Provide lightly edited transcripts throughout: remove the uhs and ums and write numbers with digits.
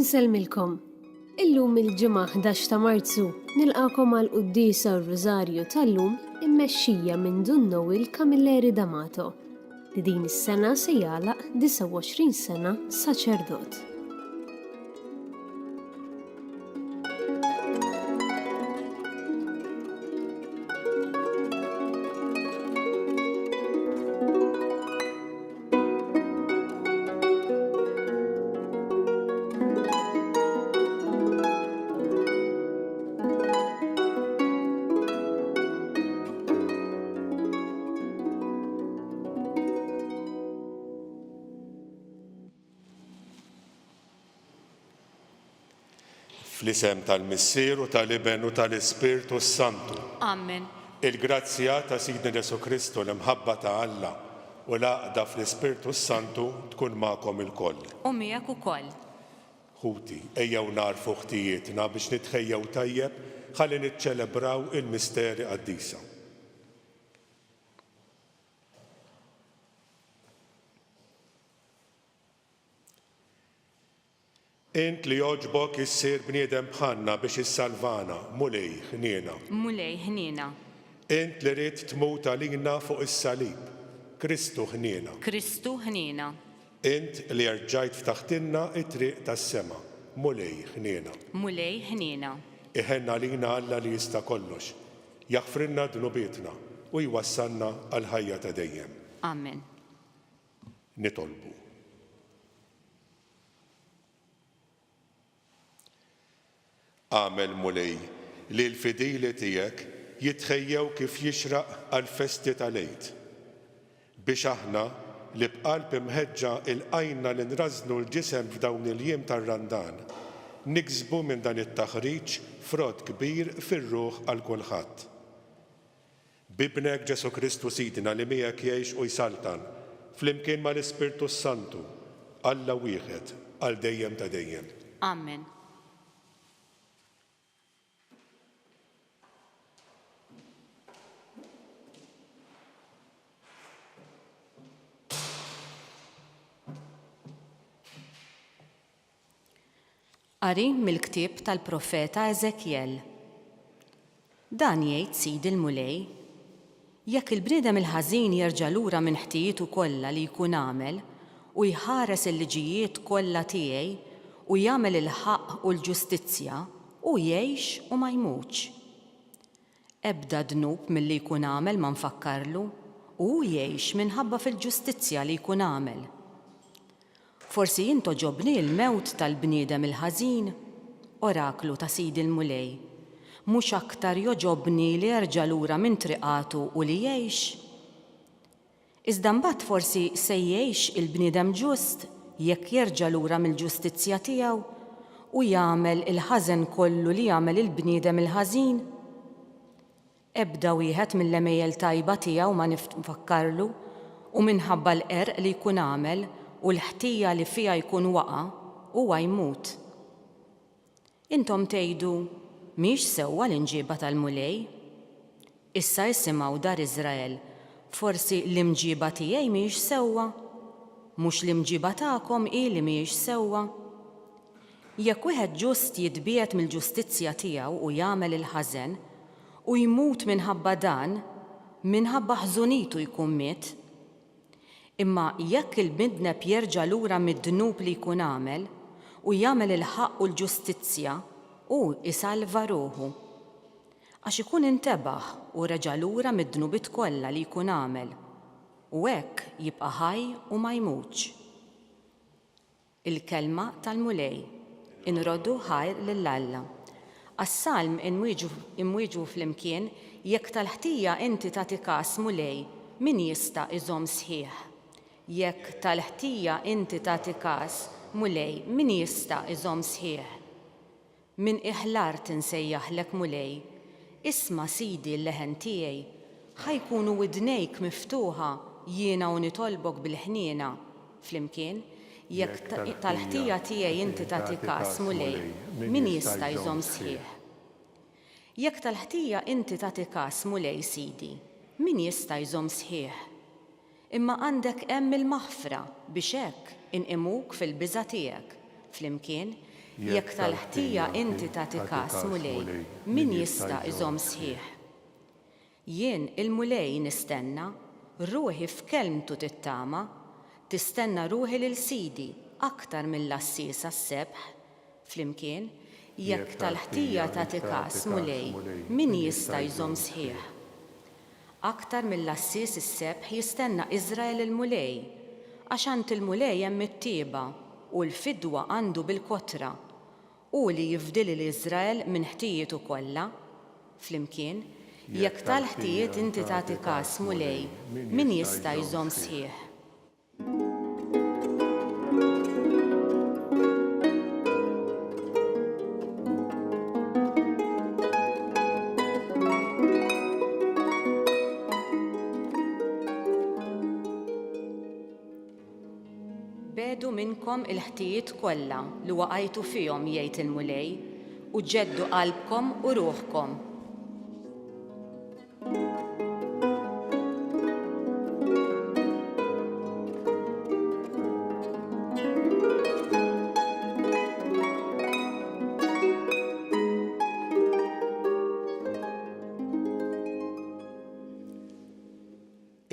Inselmilkom. Illum il-ġimgħa 11 ta' Marzu nilqakom għal qudiesa r-Rożarju tal-lum immexxija minn Dun Noel Camilleri D'Amato li din is-sena se jagħlaq 29 sena saċerdot. Fl-isem tal-Missier u tal-Iben u tal-Ispirtu Santu. Amen. Il-grazzja ta' Sidna Ġesu Kristu l-imħabba ta' Alla u l-għaqda fl-Ispirtu Santu tkun magħkom ilkoll. U miegħek ukoll. Ħuti, ejjew narfu ħtijietna biex nitħejjew tajjeb ħalli niċċelebraw il-misteri qaddisa. Int li joġbok issir bniedem bħalna biex issalvana, mulej ħniena. Mulej ħniena. Int li rid tmut għalina fuq is-salib, Kristu ħniena. Kristu ħniena. Int li rġajt ftaħtilna it-triq tas-sema, mulej ħniena. Mulej ħniena. Iħenna lina Alla li jista' kollox, jaħfrilna dnubietna u jwassalna għal ħajja ta' dejjem. Amen. Nitolbu. Għamel mulej li l-fidili tiegħek jitħejjew kif jixraq għal-festi tal-Għid. Biex aħna li bqalb imħeġġa il-qajna li nrażnu l-ġisem f'dawn il-jiem tar-Randan, niksbu minn dan it-taħriġ frott kbir fir-ruħ għal kulħadd. Bibnek Ġesu Kristu Sidna li miegħek jgħix u jsaltan, flimkien mal-Ispirtu Santu, Alla wieħed għal dejjem ta' dejjem. Amen. Qari mill-ktieb tal-profeta Eżekjel. Dan jgħid Sidi l-Mulej, jekk il-bniedem il-ħażin jerġa' lura minn ħtiejitu kollha li jkun għamel u jħares il-liġijiet kollha tiegħi u jagħmel il-ħaqq u l-ġustizzja u jgħix u ma jmutx. Ebda dnub milli jkun għamel ma nfakkarlu u jgħix minħabba fil-ġustizzja li jkun għamel. Forsi jintoġobni l-mewt tal-bniedem il-ħażin, oraklu ta' Sidi l-Mulej, mhux aktar joġobni li jerġa' lura minn triqatu u li jgħix. Iżda mbagħad forsi se jgħix il-bniedem ġust jekk jerġa' lura mill-ġustizzja tiegħu u jagħmel il-ħażen kollu li jagħmel il-bniedem il-ħażin. Ebda wieħed mill-emejjel tajba tiegħu ma nifakkarlu u minħabba l-qerq li jkun għamel u l-ħtija li fija jkun waqa' huwa jmut. Intom tgħidu mhix sewwa l-imġiba tal-mulej? Issa isimgħu dar Iżrael, forsi l-imġiba tiegħi mhix sewwa? Mhux l-imġiba tagħkom hi li mhix sewwa? Jekk wieħed ġust jitbiet mill-ġustizzja tiegħu u jagħmel il-ħażen u jmut minħabba dan, minħabba ħżunitu jkun miet. Imma jekk il-bnedneb jerġa' lura mid-dnub li jkun għamel u jagħmel il-ħaqq u l-ġustizzja u isalva ruħu. Għax ikun intebaħ u reġa' lura mid-dnubiet kollha li jkun għamel u hekk jibqa' ħaj u ma jmutx. Il-kelma tal-Mulej inroddu ħajr lill-Alla. Għas-salm imwieġu flimkien jekk tal-ħtija inti tagħti każ Mulej, min jista' iżomm sħiħ? Jekk tal-ħtija inti tagħti każ Mulej, min jista' iżomm sħiħ? Min iħlar tinsejjaħlek Mulej, isma' Sidi l-leħen tiegħi, ħajkunu widnejk miftuħa jiena u nitolbok bil-ħniena flimkien, jekk tal-ħtija tiegħi inti tagħti każ Mulej, min jista' jżomm sħiħ? Jekk tal-ħtija inti tagħti każ Mulej Sidi, min jista' jżomm sħiħ? Imma għandek hemm il-maħfra biex hekk inqimuk fil-biża' tiegħek. Flimkien Jekk tal-ħtija inti tagħti każ mulej, min jista' iżomm sħiħ? Jien il-mulej nistenna, ruħi f'kelmtu tittama, tistenna ruħi lil sidi aktar mill-assis għas-sebħ. Flimkien, jekk tal-ħtija tagħti każ mulej, min jista' jżomm sħiħ? Aktar mill-assis is-sebħ jistenna Iżrael il-mulej, għax għand il-mulej hemm it-tieba u l-fidwa għandu bil-kotra, u li jifdili l-Iżrael minn ħtijietu kollha. Flimkien, jekk tal-ħtijiet inti tagħti każ mulej, min jista' jżomm sħiħ? Bedu minnkom il-ħtijiet kollha li waqajtu fihom jgħid il-mulej u ġeddu qalbkom u ruħkom.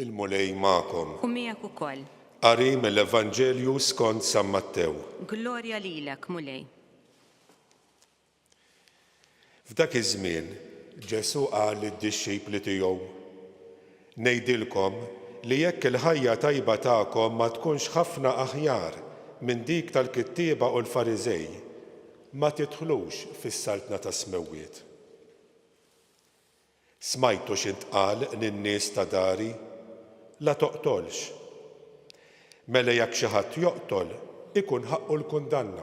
Il-mulej magħkom. U miegħek ukoll. Qari mill-Evanġelju skont San Mattew. Glorja lilek, mulej. F'dak iż-żmien Ġesu qal lid-dixxipli tiegħu: ngħidilkom li jekk il-ħajja tajba tagħkom ma tkunx ħafna aħjar minn dik tal-kittieba u l-Fariżej, ma tidħlux fis-saltna ta' smewwiet. Smajtu x'intqal lin-nies ta' dari, la toqtolx. Mela jekk xi ħadd joqtol, ikun ħaqqu l-kundanna.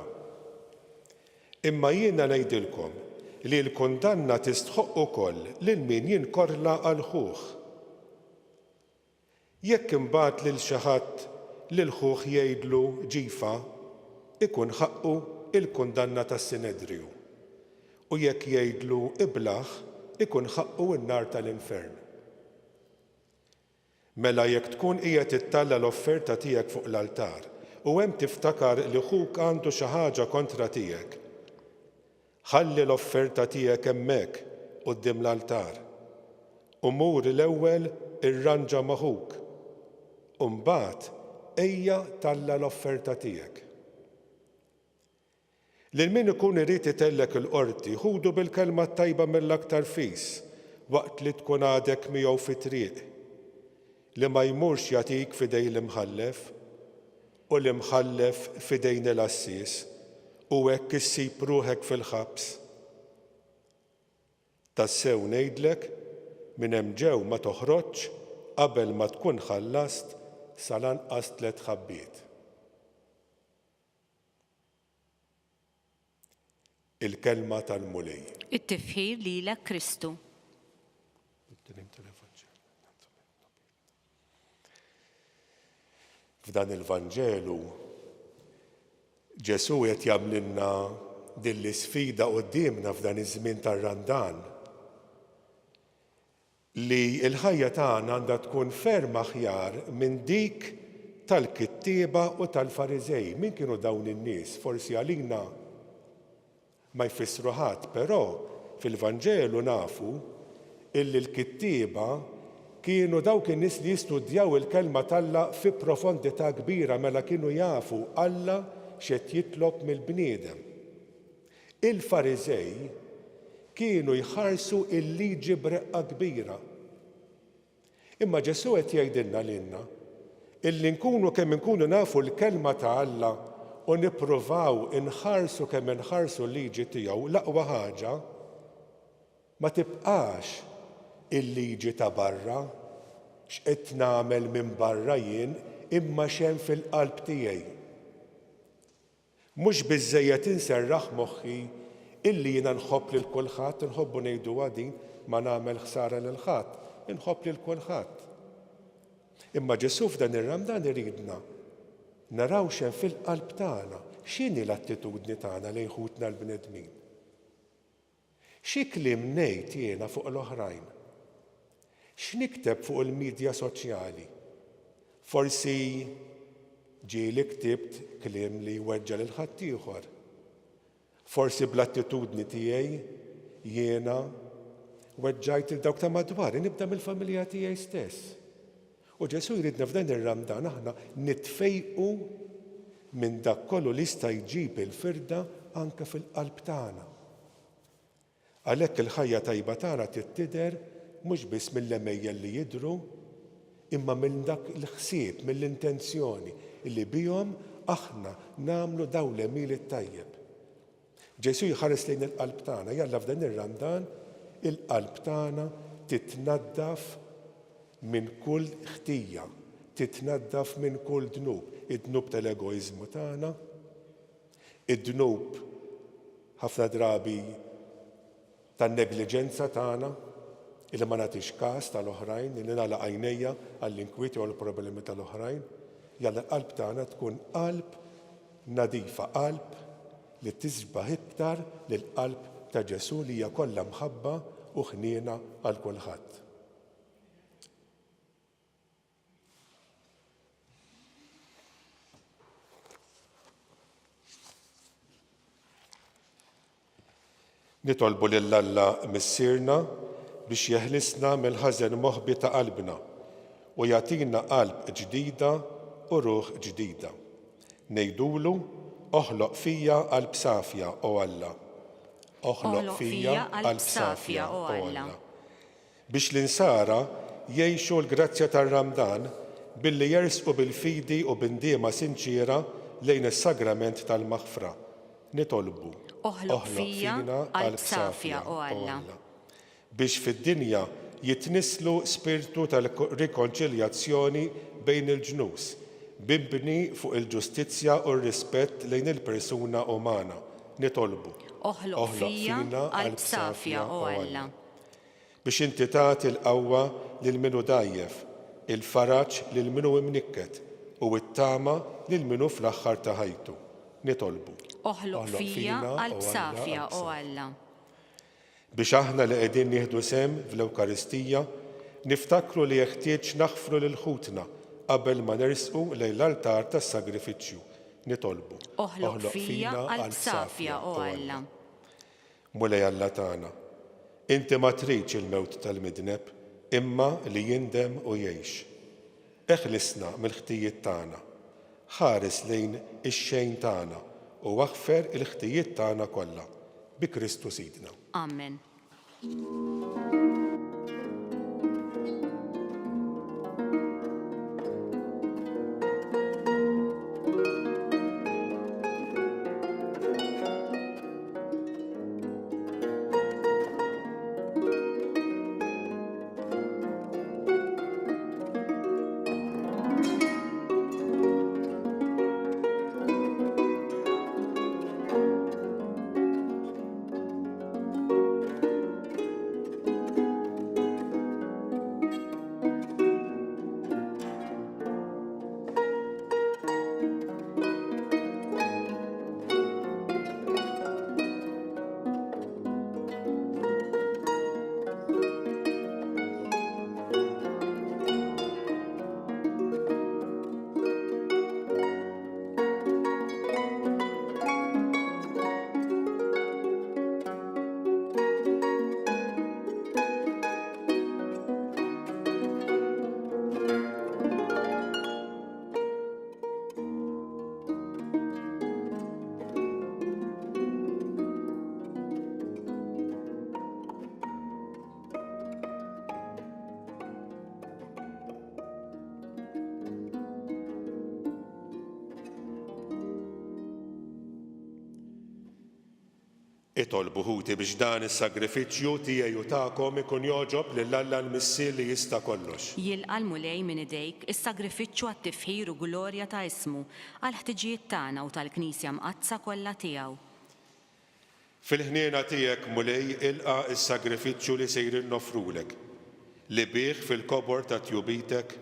Imma jiena ngħidilkom li l-kundanna tistħoq ukoll lil min jinkorla għal ħuħ. Jekk imbagħad lil xi ħadd lil ħuħ jgħidlu ġifa, ikun ħaqqu l-kundanna tas-Sinedriju. U jekk jgħidlu iblaħ, ikun ħaqqu n-nar tal-infern. Mela jekk tkun qiegħed tittalla l-offerta tiegħek fuq l-altar u hemm tiftakar li ħuk għandu xi ħaġa kontra tiegħek, ħalli l-offerta tiegħek hemmhekk quddiem l-altar u mur l-ewwel irranġa ma' ħuk u mbagħad ejja talla l-offerta tiegħek. Lil min ikun irid itellek il-qorti ħudu bil-kelma tajba mill-aktar fis waqt li tkun għadek miegħu fit-triq, li ma jmurx jagħtik f'idej l-imħallef u l-imħallef f'idejn l-assis u hekk issib ruħek fil-ħabs. Tassew ngħidlek minn hemm ġew ma toħroġx qabel ma tkun ħallast sal-anqas 3 ħabbiet. Il-kelma tal-mulej. It-tifħir lilek Kristu. F'dan il-Vanġelu Ġesu qed jagħmlilna din l-isfida qudiemna f'dan iż-żmien tar-Randan li l-ħajja tagħna għandha tkun ferm aħjar minn dik tal-kittieba u tal-Fariżej. Min kienu dawn in-nies? Forsi għalina ma jfissru ħadd, però fil-Vanġelu nafu illi l-kittieba kienu dawk in-nies li jistudjaw il-kelma tal-Alla fi profondità kbira mela kienu jafu Alla x'qed jitlob mill-bniedem. Il-Fariżej kienu jħarsu il-liġi b'reqqa kbira. Imma Ġesu qed jgħidilna lilna illi nkunu kemm inkunu nafu l-kelma ta' Alla u nippruvaw inħarsu kemm inħarsu l-liġi tiegħu, l-aqwa ħaġa ma tibqax il-liġi ta' barra, x'qed nagħmel minn barra jien imma x'hemm fil-qalb tiegħi. Mhux biżżejjed inserraħ moħħi illi jiena nħobb lil kulħadd, inħobbu ngħidu din ma nagħmel ħsara lil ħadd, inħobb lil kulħadd. Imma Ġesu f'dan ir-Ramdan iridna naraw x'hemm fil-qalb tagħna, x'inhi l-attitudni tagħna lejn ħutna l-bnedmin. Xi kliem ngħid jiena fuq l-oħrajn? X'nikteb fuq il-midja soċjali? Forsi ġieli ktibt kliem li jweġġa' lil ħadd ieħor. Forsi bl-attitudni tiegħi jiena weġġajt il dawk ta' madwar, nibda mill-familja tiegħi stess. U Ġesu jridna f'dan ir-Ramdan aħna nitfejqu minn dak kollu li jista' jġib il-firda anke fil-qalb tagħna. Għalhekk il-ħajja tajba tagħna tidher mhux biss mill-emejjel li jidhru, imma minn dak il-ħsieb, mill-intenzjoni li bihom aħna nagħmlu dawn l-emil it-tajjeb. Ġesu jħares lejn il-qalb tagħna, jalla f'dan ir-Ramdan il-qalb tagħna titnaddaf minn kull ħtija, titnaddaf minn kull dnub, id-dnub tal-egoizmu tagħna, id-dnub ħafna drabi tan-negliġenza tagħna, illi ma nagħtix każ tal-oħrajn, illi nagħlaq għajnejja għall-inkwiti u l-problemi tal-oħrajn, jalla l-qalb tagħna tkun qalb nadifa, qalb li tisbaħ iktar lill-qalb ta' Ġesu li hija kollha mħabba u ħniena għal kulħadd. Nitolbu lill-Alla missierna biex jeħlisna mill-ħażen moħbi ta' qalbna u jagħtina qalb ġdida u ruħ ġdida. Ngħidulu oħloq fija qalb safja o Alla. Oħloq fija qalb safja o Alla. Biex l-insara jgħixu l-grazzja tar-Ramdan billi jersqu bil-fidi u b'indiema sinċira lejn is-sagrament tal-maħfra. Nitolbu Oħloq fija qalb safja o Alla. Biex fid-dinja jitnislu spiritu tal-rikonċiljazzjoni bejn il-ġnus, bibni fuq il-ġustizzja u r-rispett lejn il-persuna umana. Nitolbu. Oħloq fija qalb safja o Alla. Biex inti tagħti l-qawwa lil minu dajjef, il-faraġġ lil minu imnikket u t-tama lil minu fl-aħħar ta' ħajtu. Nitolbu. Oħloq fija qalb safja o Alla. Biex aħna li qegħdin nieħdu sehem fl-Ewkaristija niftakru li jeħtieġ naħfru lil ħutna qabel ma nersqu lejn l-altar tas-sagrifiċċju. Nitolbu. Oħloq fija qalb safja o Alla. Mulej Alla tagħna, inti ma tridx il-mewt tal-midneb imma li jindem u jgħix. Eħlisna mill-ħtijiet tagħna. Ħares lejn ix-xejn tagħna u waħfer il-ħtijiet tagħna kollha bi Kristu Sidna. Amen. Itolbu ħuti biex dan is-sagrifiċċju tiegħi u tagħkom ikun joġob lill-Alla l-Missier li jista' kollox. Jilqa' l-mulej minn idejk is-sagrifiċċju għat-tifħir u glorja ta' ismu għal ħtiġijiet tagħna u tal-Knisja mqazza kollha tiegħu. Fil-ħniena tiegħek mulej ilqa' is-sagrifiċċju li sejrin nofrulek li bih fil-kobor ta' tjubitek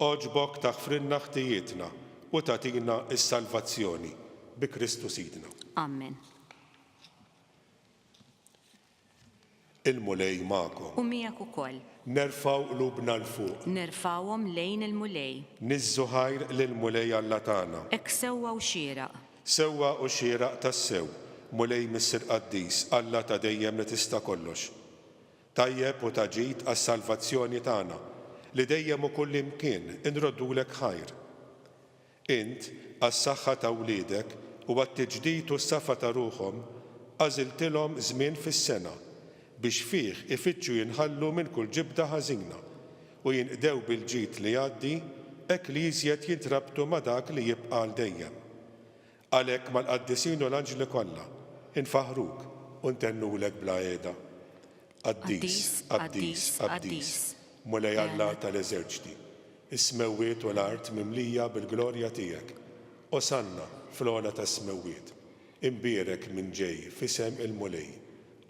oġbok taħfrinna ħtijietna u tagħtina s-salvazzjoni bi Kristu Sidna. Amen. Il-mulej magħkom. U miegħek ukoll. Nerfaw qlubna l-fuq. Nerfawhom lejn il-mulej. Niżżu ħajr lill-mulej Alla tagħna. Hekk sewwa u xieraq. Sewwa u xieraq tas-sew mulej Missir Qaddis, Alla ta' dejjem li tista' kollox. Tajjeb u ta' ġid għas-salvazzjoni tagħna li dejjem u kull imkien inroddulek ħajr. Int għas-saħħa ta' wliedek u għat-tiġdid u s-safa ta' ruħhom għażiltilhom żmien fis-sena biex fih ifittxu jinħallu minn kull ġibda ħażina u jinqdew bil-ġid li jgħaddi hekk li jiżjed jintrabtu ma' dak li jibqa' għal dejjem. Għalhekk mal-qaddisin u l-anġli kollha infaħruk u ntennulek bla qiegħda. Qaddis, Qaddis, Qaddis, mulej Alla tal-eżerċiti, is-smewwiet u l-art mimlija bil-glorja tiegħek. Osanna fl-ogħla tas-smewwiet, imbierek minn ġej f'isem il-mulej.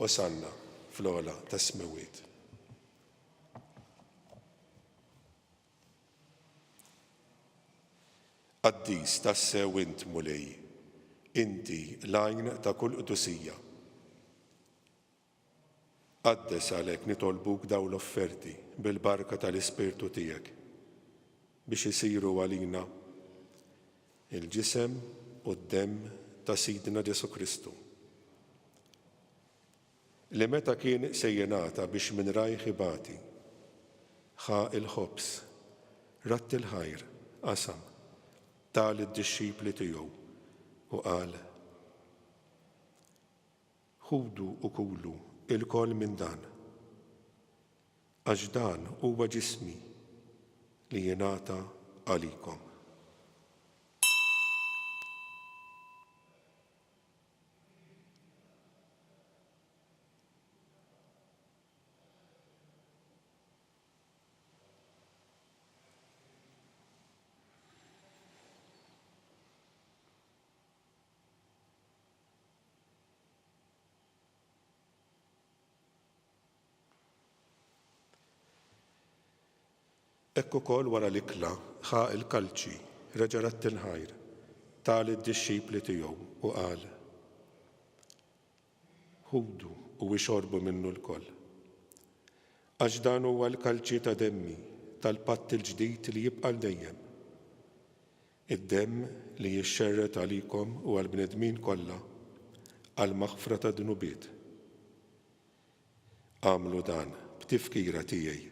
Osanna fl-ogħla tas-smewwiet. Qaddis tassew int mulej, inti l-għajn ta' kull qdusija. Qaddes għalhekk nitolbuk daw l-offerti bil-barka tal-Ispirtu tiegħek biex isiru għalina il-ġisem u d-demm ta' Sidna Ġesu Kristu. Li meta kien sejjenata biex minn rajħ ibati, ħa il-ħobs, ratt il-ħajr, qasam, tal id-dixxipli tiegħu u qal: ħudu u kulu il-koll minn dan, għax dan huwa ġismi li jingħata għalikom. Hekk ukoll wara l-ikla ħa il-kalċi reġa' ratt il-ħajr tal id-dixxipli tiegħu u qal: ħudu u ixorbu minnu l-koll, għax dan huwa l-kalċi ta' demmi tal-patt il-ġdid li jibqa' dejjem. Id-demm li jixxerret għalikom u għall-bnedmin kollha għal maħfra ta' dnubiet. Għamlu dan b'tifkira tiegħi.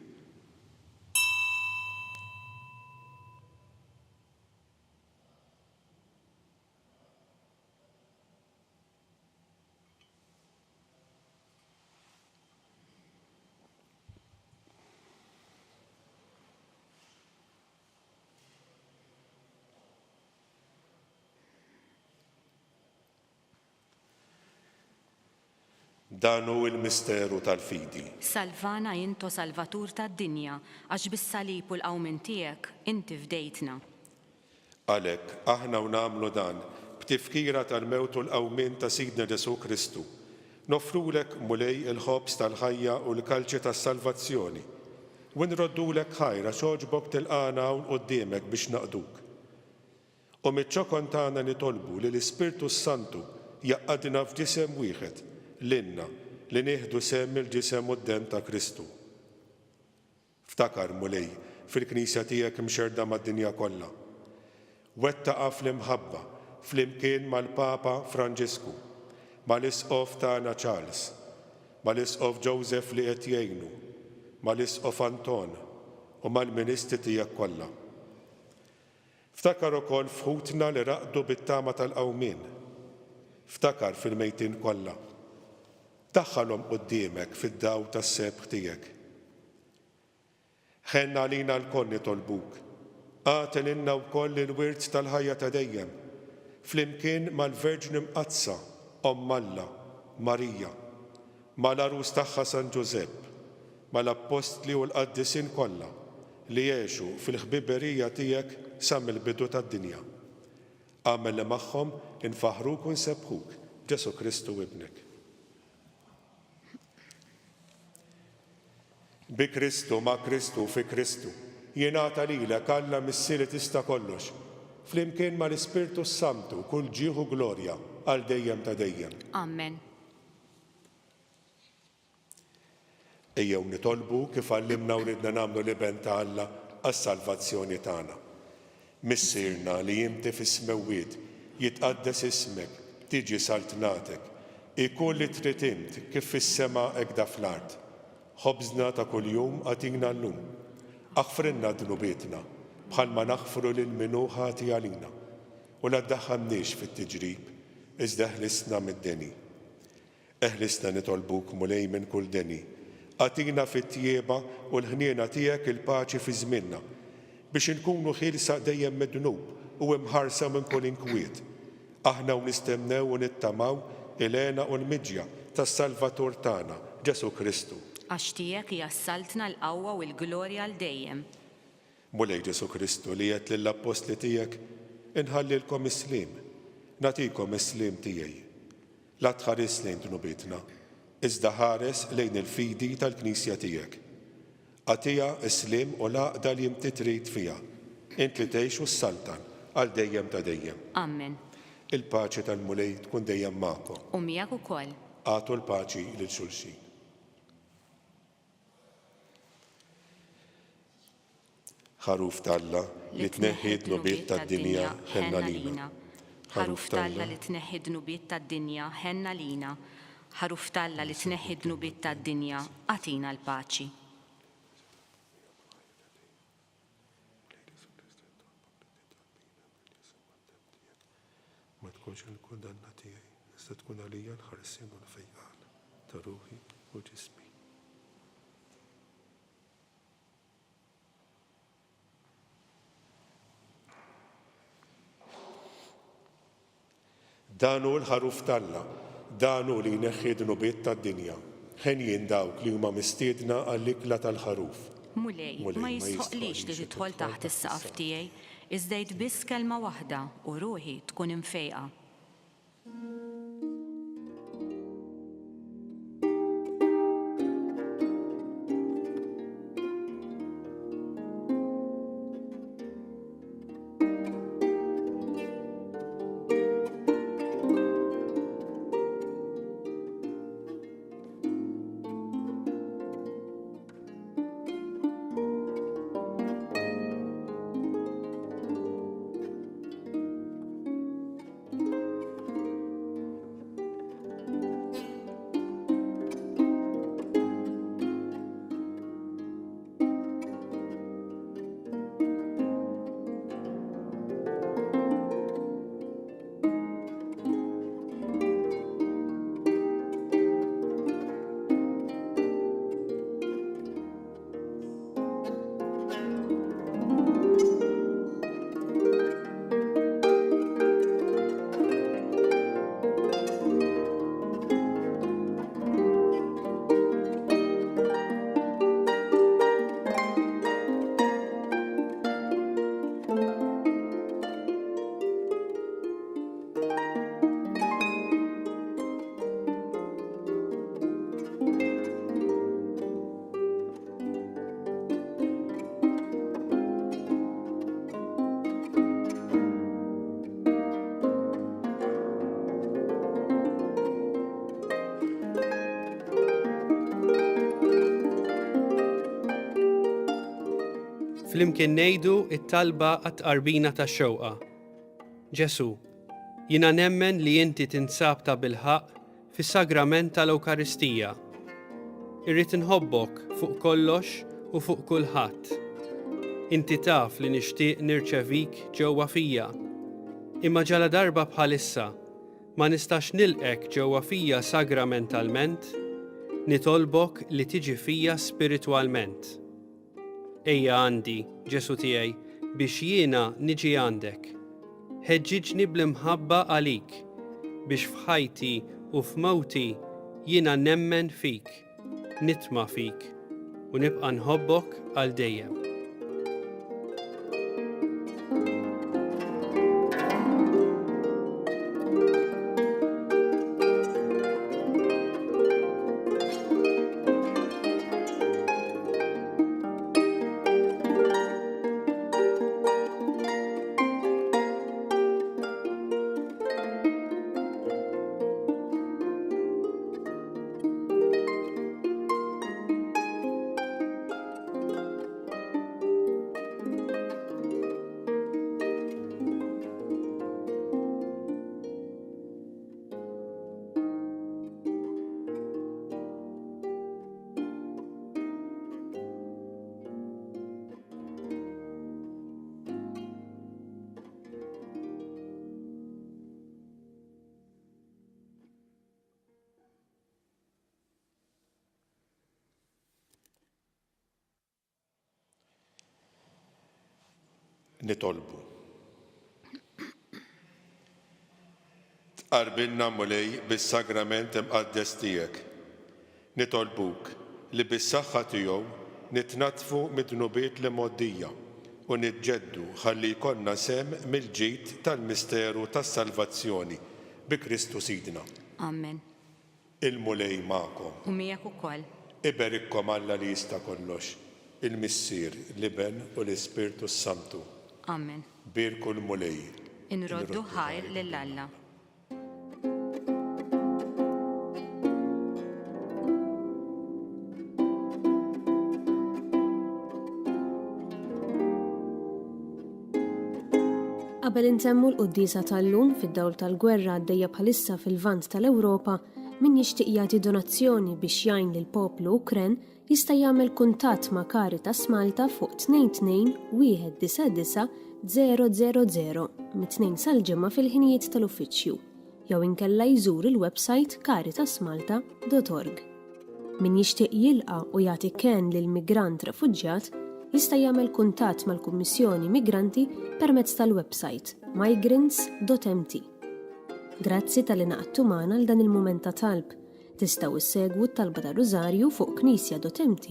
Dan hu l-misteru tal-fidi. Salvana into Salvatur tad-dinja, għax bis-salib u l-qawmin tiegħek inti fdejtna. Għalhekk aħna u nagħmlu dan b'tifkira tal-mewt u l-qawmin ta' Sidna Ġesu Kristu. Nofrulek mulej il-ħobs tal-ħajja u l-kalċi tas-salvazzjoni u nroddulek ħajra xogħġbok tilqana hawn quddiemek biex naqduk. U miċ-ċokon tagħna nitolbu li l-Ispirtu Santu jaqgħadna f'ġisem wieħed l-inna li nieħdu semm il-ġisem u d-demm ta' Kristu. Ftakar mulej fil-Knisja tiegħek mxerda mad-dinja kollha. Wettaqa fl-imħabba flimkien mal-Papa Franġisku, mal-Isqof tagħna Charles, mal-Isqof Joseph li qed jgħinu, mal-Isqof Anton u mal-Ministri tiegħek kollha. Ftakar ukoll f'ħutna li raqdu bit-tama tal-qawmien. Ftakar fil-mejtin kollha. Daħħalhom quddiemek fid-daw tas-sebħ tiegħek. Ħenna għalina l-koll nitolbuk, għatililna wkoll il-wirt tal-ħajja ta' dejjem, flimkien mal-Verġni Mqazza, Omm Alla, Marija, mal-arus tagħha San Ġusepp, mal-Apostli u l-Qaddisin kollha li jgħixu fil-ħbiberija tiegħek sa mill-bidu tad-dinja. Għamel li magħhom infaħruk u nsebħuk Ġesu Kristu ibnek. Bi Kristu, ma' Kristu, fi Kristu, jingħata lilek Alla missier li tista' kollox, flimkien mal-Ispirtu Santu kull ġieħu glorja għal dejjem ta' dejjem. Amen. Ejjew nitolbu kif għallimna u ridna nagħmlu l-iben ta' Alla għas-salvazzjoni tagħna. Missierna li inti fis-smewwiet jitqaddes ismek, tiġi saltnatek, ikun li tritimt kif fis-sema hekk fl-art. Ħobżna ta' kuljum għatina llum. Aħfrinna dnubietna bħalma naħfru lil minnu ħati għalina. U la ddaħħalniex fit-tiġrib, iżda ħlisna mid-deni. Eħlisna nitolbuk mulej minn kull deni. Għatina fit-tjieba u l-ħniena tiegħek il-paċi fi żmienna biex inkunu ħilsa dejjem mid-dnub u imħarsa minn kull inkwiet. Aħna u nistennew u nittamaw il-għena u l-miġja tas-Salvatur tagħna, Ġesu Kristu. Għax tiegħek jassaltna l-qawwa u l-glorja għal dejjem. Mulej Ġesu Kristu li qed lill-apostli tiegħek inħallilkom is-slim, nagħtikom is-slim tiegħi. La tħares lejn dnubietna, iżda ħares lejn il-fidi tal-Knisja tiegħek. Għatija is-slim u l-għaqda li inti trid fiha. Int li tgħix u s-saltan għal dejjem ta' dejjem. Amen. Il-paċi tal-mulej tkun dejjem magħkom. U miegħek ukoll. Għatu l-paċi lil xulxin. Ħaruf talla li tneħħi dnubiet tad-dinja ħenna lina. Ħaruf talla li tneħħi dnubiet tad-dinja ħenna lina. Ħaruf talla li tneħħi dnubiet tad-dinja għatina l-paċi. Ma tkunx il-kundanna tiegħi, iżda tkun għalija l-ħarsien u l-fejqan ta' ruħi u ġismi. Danu l-ħaruf talla, danu li jneħħi dnubiet tad-dinja. Ħen jien dawk li huma mistiedna għall-ikla tal-ħaruf. Mulej, ma jisħoqlix li tidħol taħt is-saqaf tiegħi, iżda biss kelma waħda u ruħi tkun imfejqa. Flimkien ngħidu it-talba għat-qarbina tax-xewqa. Ġesu, jiena nemmen li inti tinsab ta' bilħaq fis-sagrament tal-Ewkaristija. Irrid inħobbok fuq kollox u fuq kulħadd. Inti taf li nixtieq nirċevik ġewwa fija. Imma ġala darba bħalissa ma nistax nilqek ġewwa fija sagramentalment, nitolbok li tiġi fija spiritwalment. Ejja għandi, Ġesu tiegħi, biex jiena niġi għandek. Ħeġġiġni bl-imħabba għalik, biex f'ħajti u f'mawti jiena nemmen fik, nitma' fik u nibqa' nħobbok għal dejjem. nitolbu. Tqarbilna mulej bis-sagrament imqaddes tiegħek. Nitolbuk li bis-saħħa tiegħu nitnatfu mid-dnubiet li moddija u niġġeddu ħalli jkollna sem mill-ġid tal-misteru tas-salvazzjoni bi Kristu Sidna. Amen. Il-mulej magħkom. U miegħek ukoll. Iberikkom Alla li jista' kollox, il-Missier, l-Iben u l-Ispirtu Santu. Amen. Birku l-mulej. Inroddu ħajr lill-Alla. Qabel intemmu l-qudiesa tal-lum fid-dawl tal-gwerra għaddejja bħalissa fil-vant tal-Ewropa, min jixtieq jagħti donazzjoni biex jgħin lill-poplu Ukren jista' jagħmel kuntatt ma' Caritas Malta fuq 22-199-000 mit-2 sal-ġimgħa fil-ħinijiet tal-uffiċċju jew inkella jżur il-website caritasmalta.org. Min jixtieq jilqa' u jagħti kien lil migrant refuġġjat jista' jagħmel kuntatt mal-Kummissjoni Migranti permezz tal-website migrants.mt. Grazzi tal-inaqattu magħna għal dan il-mument ta' talb. Tistgħu issegwu t-talba ta' Rużarju fuq knisja.mt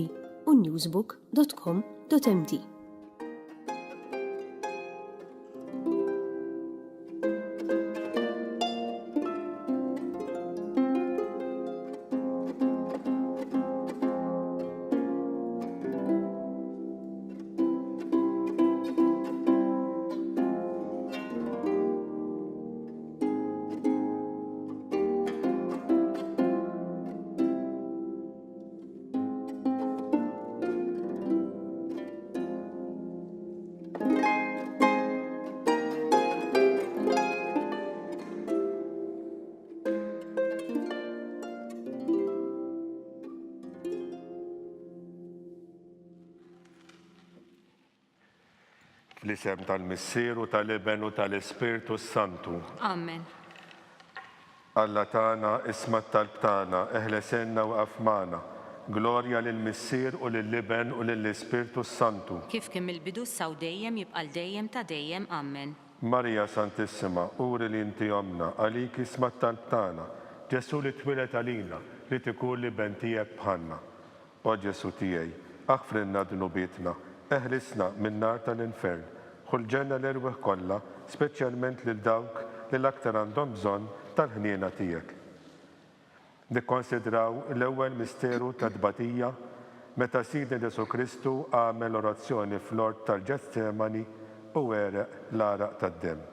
u newsbook.com.mt. Fl-isem tal-Missieru tal-Iben u tal-Ispirtu Santu. Amen. Alla tagħna isma' t-talb tagħna eħlesenna u qafmana. Glorja lill-Missier u lill-Iben u lill-Ispirtu Santu. Kif kemm il-bidu saw dejjem jibqal dejjem ta' dejjem. Amen. Marija Santissima, uri li inti omna, għalik isma' t-talb tagħna. Ġesu li twilet għalina li tikun l-Iben tiegħek bħalna. O Ġesu tiegħi, aħfrinna dnubietna, eħlisna min-nar tal-infern. Ħulġenna l-erweħ kollha, speċjalment lil dawk li l-aktar għandhom bżonn tal-ħniena tiegħek. Nikkonsidraw l-ewwel misteru ta' tbatija meta Sidna Ġesu Kristu għamel orazzjoni fl-ort tal-Ġetsemani u wereq l-araq tad-demm.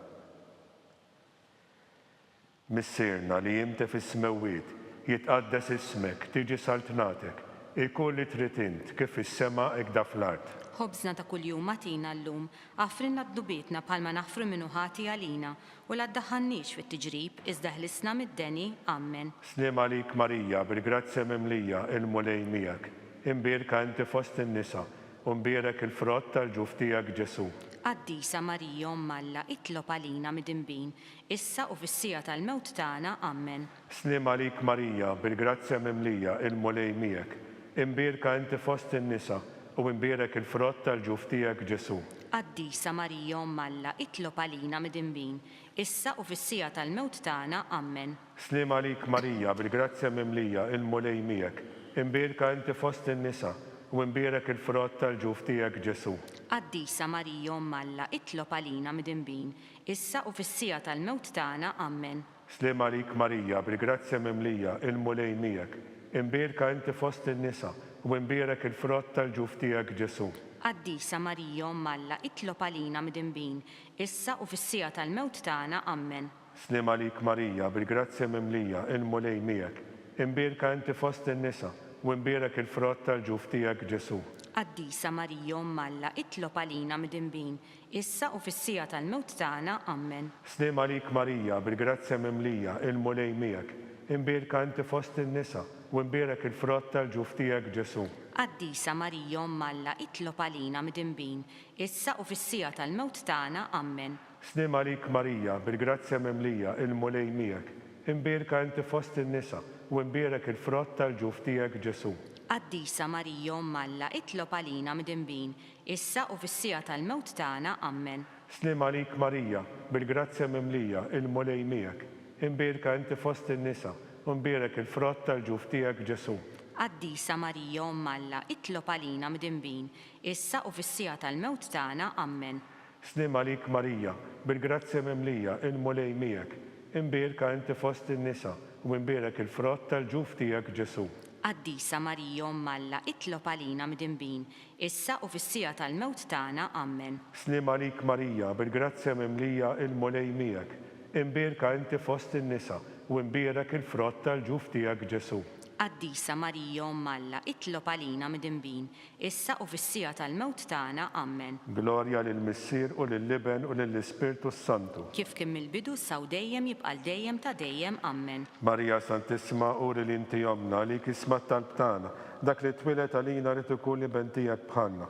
Missierna li inti fis-smewwiet jitqaddes ismek, tiġi saltnatek, ikun li trid int kif is-sema hekk fl-art. Ħobżna ta' kuljum matina llum, għafrinna d-dubietna bħalma naħfru minnu ħati għalina u la ddaħħannix fit-tiġrib iżda ħlisna mid-deni. Amen. Slim għalik Marija, bil-grazzja mimlija il-mulej miegħek. Imbierka inti fost in-nisa u mbierek il-frott tal-ġuf tiegħek Ġesu. Qaddisa Marija Omm Alla, itlob għalina mid-inbin, issa u fis-sija tal-mewt tagħna. Amen. Slim għalik Marija, bil-grazzja mimlija il-mulej miegħek. Imbierka inti fost in-nisa u imbierek il-frott tal-ġuf tiegħek Ġesu. Qaddisa Marija Omm Alla, itlob għalina mid-inbin, issa u fis-sija tal-mewt tagħna. Amen. Slim għalik Marija, bil-grazzja mimlija il-mulej miegħek. Imbierka inti fost in-nisa u imbierek il-frott tal-ġuf tiegħek Ġesu. Qaddisa Marija Omm Alla, itlob għalina mid-inbin, issa u fis-sija tal-mewt tagħna. Amen. Slim għalik Marija, bil-grazzja mimlija il-mulej miegħek. Imbierka inti fost in-nisa u imbierek il-frott tal-ġuf tiegħek Ġesu. Qaddisa Marija Omm Alla, itlob għalina mid-inbin, issa u fis-sija tal-mewt tagħna. Amen. Slim għalik Marija, bil-grazzja mimlija il-mulej miegħek. Imbierka inti fost in-nisa u imbierek il-frott tal-ġuf tiegħek Ġesu. Qaddisa Marija Omm Alla, itlob għalina mid-inbin, issa u fis-sija tal-mewt tagħna. Amen. Slim għalik Marija, bil-grazzja mimlija il-mulej miegħek. Imbierka inti fost in-nisa u imbierek il-frott tal-ġuf tiegħek Ġesu. Qaddisa Marija Omm Alla, itlob għalina mid-inbin, issa u fis-sija tal-mewt tagħna. Amen. Slim għalik Marija, bil-grazzja mimlija il-mulej miegħek. Imbierka inti fost in-nisa u imbierek il-frott tal-ġuf tiegħek Ġesu. Qaddisa Marija Umm Alla, itlob għalina mid-inbin, issa u fis-sija tal-mewt tagħna. Amen. Slim għalik Marija, bil-grazzja mimlija, il-mulej miegħek, imbierka inti fost in-nisa, u mbierek il-frott tal-ġuf tiegħek Ġesu. Qaddisa Marija Umm Alla, itlob għalina mid-inbin, issa u fis-sija tal-mewt tagħna. Amen. Slim għalik Marija, bil-grazzja mimlija, il-mulej miegħek, imbierka inti fost in-nisa, u mbierek il-frott tal-ġuf tiegħek Ġesu. Qaddisa Marija Umm Alla, itlob għalina mid-inbin, issa u fis-sija tal-mewt tagħna. Amen. Slim għalik Marija, bil-grazzja mimlija, il-mulej miegħek, imbierka inti fost in-nisa, u mbierek il-frott tal-ġuf tiegħek Ġesu. Qaddisa Marija Umm Alla, itlob għalina mid-inbin, issa u fis-sija tal-mewt tagħna. Amen. Glorja lill-Missier u lill-Liben u lill-Ispirtu Santu. Kif kien mill-bidu saw dejjem jibqal dejjem ta' dejjem. Amen. Marija Santissima, uri li inti jomna li kismat tal-btana, dak li twilet għalina li tkun li bentijak bħalna.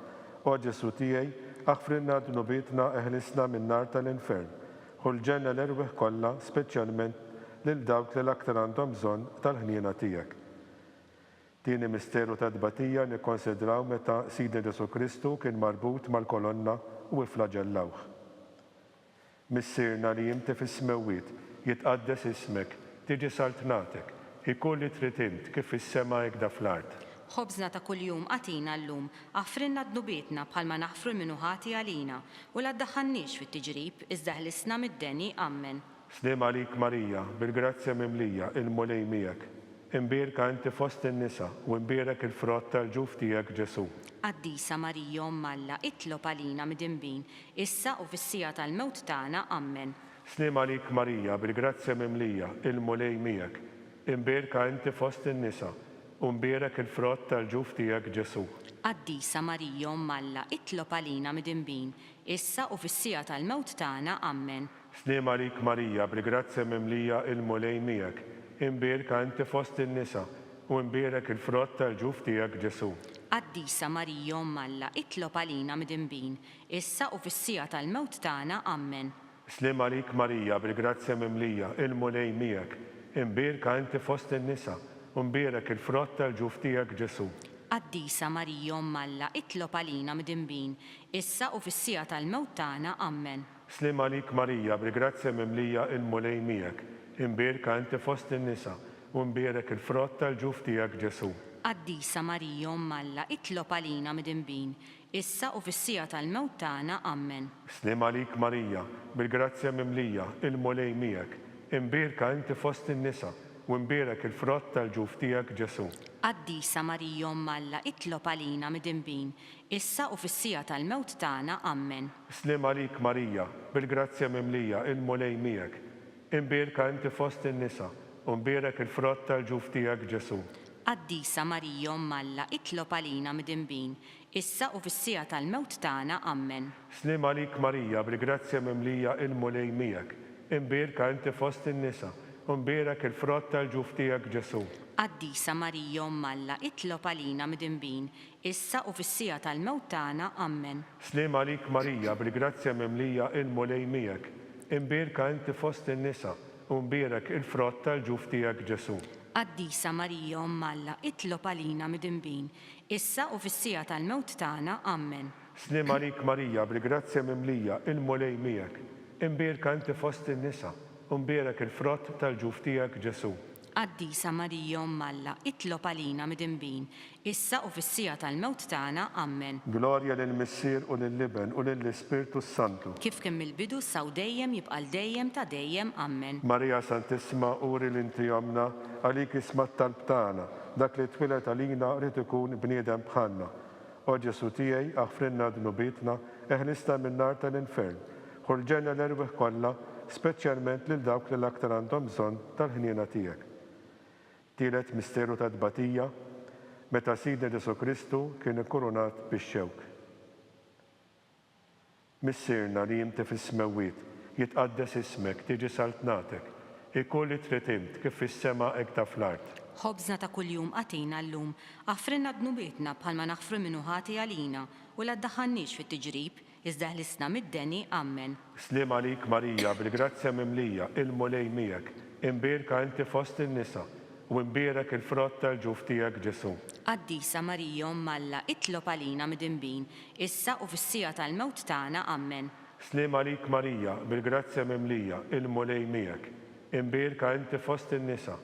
O Ġesu tiegħi, aħfrinna dnubitna eħlisna minn nar tal-infern. Ħulġenna l-erweħ kollha, speċjalment lil dawk li l-aktar għandhom bżonn tal-ħniena tiegħek. Tieni misteru ta' tbatija nikkonsidraw meta Sidna Ġesu Kristu kien marbut mal-kolonna u iflaġellawh. Missierna li inti fis-smewwiet, jitqaddes ismek, tiġi saltnatek, ikun li trid int kif fis-sema hekk fl-art. Ħobżna ta' kuljum għatina llum, aħfrinna dnubietna bħalma naħfru minnu ħati għalina, u la ddaħħalniex fit-tiġrib, iżda ħlisna mid-deni. Amen. Slim għalik Marija, bil-grazzja mimlija, il-mulej miegħek, imbierka inti fost in-nisa u mbierek il-frott tal-ġuf tiegħek Ġesu. Qaddisa Marija Umm Alla, itlob għalina mid-inbin, issa u fis-sija tal-mewt tagħna. Amen. Slim għalik Marija, bil-grazzja mimlija, il-mulej miegħek, imbierka inti fost in-nisa u mbierek il-frott tal-ġuf tiegħek Ġesu. Qaddisa Marija Umm Alla, itlob għalina mid-inbin, issa u fis-sija tal-mewt tagħna. Amen. Slim għalik Marija, bil-grazzja mimlija, il-mulej miegħek, imbierka inti fost in-nisa u mbierek il-frott tal-ġuf tiegħek Ġesu. Qaddisa Marija Umm Alla, itlob għalina mid-inbin, issa u fis-sija tal-mewt tagħna. Amen. Slim għalik Marija, bil-grazzja mimlija, il-mulej miegħek, imbierka inti fost in-nisa u mbierek il-frott tal-ġuf tiegħek Ġesu. Qaddisa Marija Umm Alla, itlob għalina mid-inbin, issa u fis-sija tal-mewt tagħna. Amen. Slim għalik Marija, bil-grazzja mimlija, il-mulej miegħek, imbierka inti fost in-nisa u mbierek il-frott tal-ġuf tiegħek Ġesu. Qaddisa Marija Umm Alla, itlob għalina mid-inbin, issa u fis-sija tal-mewt tagħna. Amen. Slim għalik Marija, bil-grazzja mimlija, il-mulej miegħek, imbierka inti fost in-nisa u mbierek il-frott tal-ġuf tiegħek Ġesu. Qaddisa Marija Umm Alla, itlob għalina mid-inbin, issa u fis-sija tal-mewt tagħna. Amen. Slim għalik Marija, bil-grazzja mimlija, il-mulej miegħek, imbierka inti fost in-nisa u mbierek il-frott tal-ġuf tiegħek Ġesu. Qaddisa Marija Umm Alla, itlob għalina mid-inbin, issa u fis-sija tal-mewt tagħna. Amen. Slim għalik Marija, bil-grazzja mimlija, il-mulej miegħek, imbierka inti fost in-nisa u mbierek il-frott tal-ġuf tiegħek Ġesu. Qaddisa Marija Umm Alla, itlob għalina mid-inbin, issa u fis-sija tal-mewt tagħna. Amen. Slim għalik Marija, bil-grazzja mimlija, il-mulej miegħek, imbierka inti fost in-nisa u mbierek il-frott tal-ġuf tiegħek Ġesu. Qaddisa Marija Umm Alla, itlob għalina mid-inbin, issa u fis-sija tal-mewt tagħna. Amen. Slim għalik Marija, bil-grazzja mimlija, il-mulej miegħek, imbierka inti fost in-nisa u mbierek il-frott tal-ġuf tiegħek Ġesu. Qaddisa Marija Umm Alla, itlob għalina mid-inbin, issa u fis-sija tal-mewt tagħna. Amen. Glorja lill-Missier u lill-Liben u lill-Ispirtu Santu. Kif kien mill-bidu saw dejjem jibqal dejjem ta' dejjem. Amen. Marija Santissima, uri li inti jomna għalik ismat tal-btana, dak li twilet għalina rid ikun bniedem bħalna. O Ġesu tiegħi, aħfrinna dnubietna, eħlisna minn nar tal-infern. Ħulġenna l-erweħ kollha, speċjalment lil dawk li l-aktar għandhom bżonn tal-ħniena tiegħek. Tielet misteru ta' tbatija, meta Sidna Ġesu Kristu kien ikkurunat bix-xewk. Missierna li inti fis-smewwiet, jitqaddes ismek, tiġi saltnatek, ikun li trid int kif fis-sema hekk fl-art. Ħobżna ta' kuljum għatina llum, aħfrinna dnubietna bħalma naħfru minnu ħati għalina, u la ddaħħalniex fit-tiġrib, iżda ħlisna mid-deni. Amen. Slim għalik Marija, bil-grazzja mimlija, il-mulej miegħek, imbierka inti fost in-nisa u imbierak il-frott tal-ġuf tiegħek Ġesu. Qaddisa Marija Umm Alla, itlob għalina midinbin, issa u fis-sija tal-mewt tagħna, Amen. Slim għalik Marija, bil-grazzja mimlija, il-mulej miegħek. Imbierka inti fost in-nisa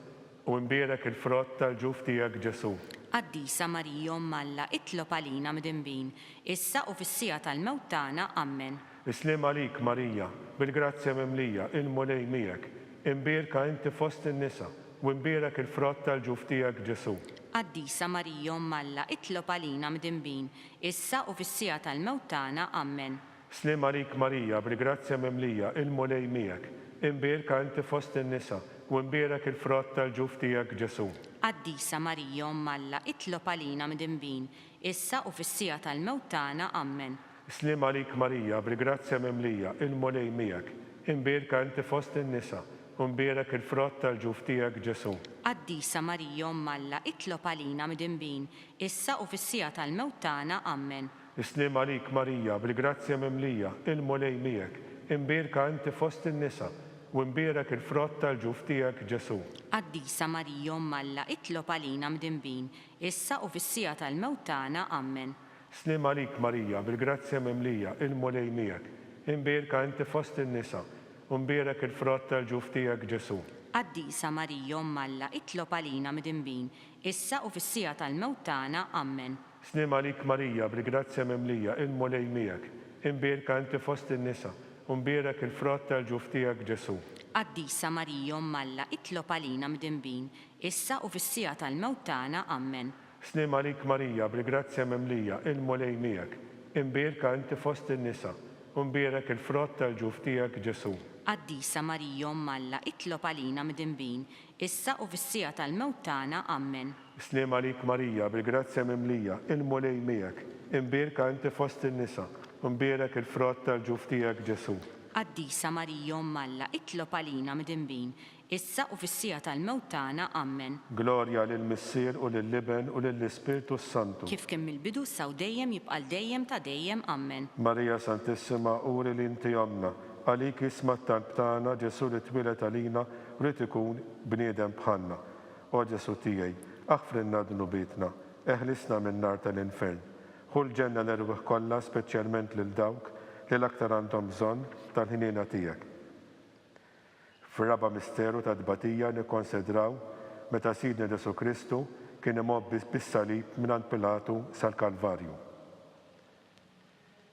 u imbierak il-frott tal-ġuf tiegħek Ġesu. Qaddisa Marija Umm Alla, itlob għalina midinbin, issa u fis-sija tal-mewt tagħna, Amen. Islim għalik Marija, bil-grazzja mimlija, il-mulej miegħek. Imbierka inti fost in-nisa u imbierak il-frott tal-ġuf tiegħek Ġesu. Qaddisa Marija Umm Alla, itlob għalina midinbin, issa u fis-sija tal-mewt tagħna, Amen. Slim għalik Marija, bil-grazzja mimlija, il-mulej miegħek. Imbierka inti fost in-nisa u imbierak il-frott tal-ġuf tiegħek Ġesu. Qaddisa Marija Umm Alla, itlob għalina midinbin, issa u fis-sija tal-mewt tagħna, Amen. Slim għalik Marija, bil-grazzja mimlija, il-mulej miegħek. Imbierka inti fost in-nisa u imbierak il-frott tal-ġuf tiegħek Ġesu. Qaddisa Marija Umm Alla, itlob għalina midinbin, issa u fis-sija tal-mewt tagħna, Amen. Islim għalik Marija, bil-grazzja mimlija, il-mulej miegħek. Imbierka inti fost in-nisa u imbierak il-frott tal-ġuf tiegħek Ġesu. Qaddisa Marija Umm Alla, itlob għalina midinbin, issa u fis-sija tal-mewt tagħna, Amen. Slim għalik Marija, bil-grazzja mimlija, il-mulej miegħek. Imbierka inti fost in-nisa u imbierak il-frott tal-ġuf tiegħek Ġesu. Qaddisa Marija Umm Alla, itlob għalina midinbin, issa u fis-sija tal-mewt tagħna, Amen. Slim għalik Marija, bil-grazzja mimlija, il-mulej miegħek. Imbierka inti fost in-nisa u imbierak il-frott tal-ġuf tiegħek Ġesu. Qaddisa Marija Umm Alla, itlob għalina midinbin, issa u fis-sija tal-mewt tagħna, Amen. Slim għalik Marija, bil-grazzja mimlija, il-mulej miegħek. Imbierka inti fost in-nisa u imbierak il-frott tal-ġuf tiegħek Ġesu. Qaddisa Marija Umm Alla, itlob għalina midinbin, issa u fis-sija tal-mewt tagħna, Amen. Slim għalik Marija, bil-grazzja mimlija, il-mulej miegħek. Imbierka inti fost in-nisa u imbierak il-frott tal-ġuf tiegħek Ġesu. Qaddisa Marija Umm Alla, itlob għalina midinbin, issa u fis-sija tal-mewt tagħna, Amen. Glorja lill-Missier u lill-Liben u lill-Ispiritu Santu. Kif kien mill-bidu saw dejjem jibqal dejjem ta' dejjem, Amen. Marija Santissima, uri li inti għamna, għalik jisma t-talb tagħna Ġesu li twilet għalina u li tkun bniedem bħalna. O Ġesu tiegħi, aħfrinna dnubietna, eħlisna min-nar tal-infern. Ħull ġenna l-erwieħ kollha, speċjalment lil dawk li l-aktar għandhom bżonn tal-ħiniena tiegħek. Fir-raba misteru ta' tbatija nikkonsidraw meta Sidna Ġesu Kristu kien imobb bis-salib mingħand Pilatu sal-Kalvarju.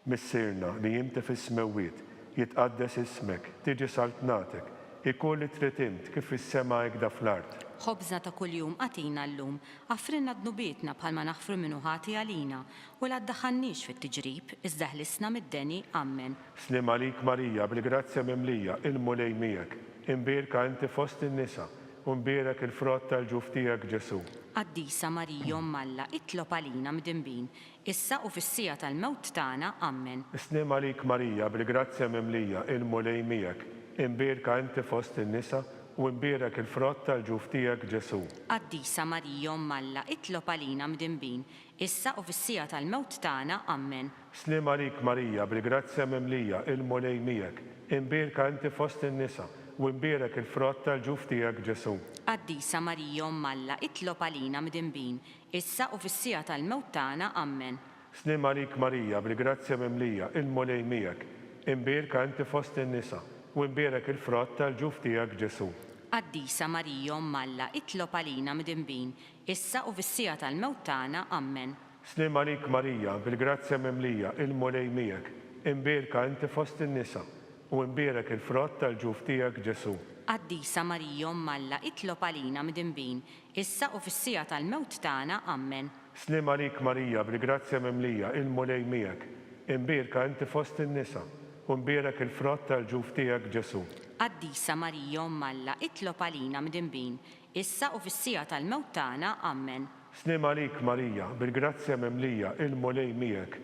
Missierna li inti fis-smewwiet jitqaddes ismek, tiġi saltnatek, ikun li trid int kif is-sema hekk fl-art. Ħobżna ta' kuljum għatina llum, għafrinna dnubietna bħalma naħfru minnu ħati għalina, u la ddaħħalniex fit-tiġrib, iżda ħlisna mid-deni, Amen. Slim għalik Marija, bil-grazzja mimlija, il-mulej miegħek. Imbierka inti fost in-nisa u imbierak il-frott tal-ġuf tiegħek Ġesu. Qaddisa Marija Umm Alla, itlob għalina midinbin, issa u fis-sija tal-mewt tagħna, Amen. Slim għalik Marija, bil-grazzja mimlija, il-mulej miegħek. Imbierka inti fost in-nisa u imbierak il-frott tal-ġuf tiegħek Ġesu. Qaddisa Marija Umm Alla, itlob għalina midinbin, issa u fis-sija tal-mewt tagħna, Amen. Slim għalik Marija, bil-grazzja mimlija, il-mulej miegħek. Imbierka inti fost in-nisa u imbierak il-frott tal-ġuf tiegħek Ġesu. Qaddisa Marija Umm Alla, itlob għalina midinbin, issa u fis-sija tal-mewt tagħna, Amen. Slim għalik Marija, bil-grazzja mimlija, il-mulej miegħek. Imbierka inti fost in-nisa u imbierak il-frott tal-ġuf tiegħek Ġesu. Qaddisa Marija Umm Alla, itlob għalina midinbin, issa u fis-sija tal-mewt tagħna, Amen. Slim għalik Marija, bil-grazzja mimlija, il-mulej miegħek. Imbierka inti fost in-nisa u imbierak il-frott tal-ġuf tiegħek Ġesu. Qaddisa Marija Umm Alla, itlob għalina midinbin, issa u fis-sija tal-mewt tagħna, Amen. Slim għalik Marija, bil-grazzja mimlija, il-mulej miegħek. Imbierka inti fost in-nisa u imbierak il-frott tal-ġuf tiegħek Ġesu. Qaddisa Marija Umm Alla, itlob għalina midinbin, issa u fis-sija tal-mewt tagħna, Amen. Slim għalik Marija, bil-grazzja mimlija, il-mulej miegħek.